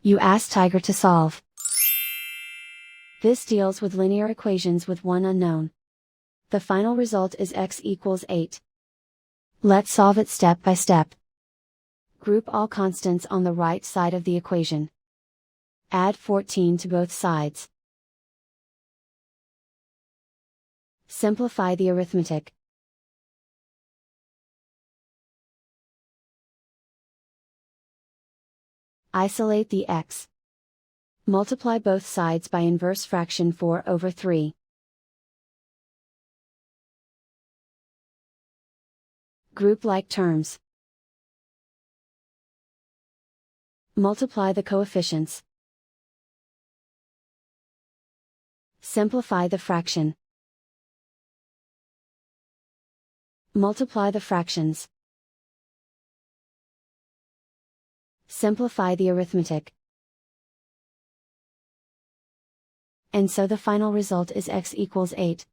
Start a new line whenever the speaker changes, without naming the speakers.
You ask Tiger to solve. This deals with linear equations with one unknown. The final result is x equals 8. Let's solve it step by step. Group all constants on the right side of the equation. Add 14 to both sides. Simplify the arithmetic. Isolate the x. Multiply both sides by inverse fraction 4/3. Group like terms. Multiply the coefficients. Simplify the fraction. Multiply the fractions. Simplify the arithmetic. And so the final result is x equals 8.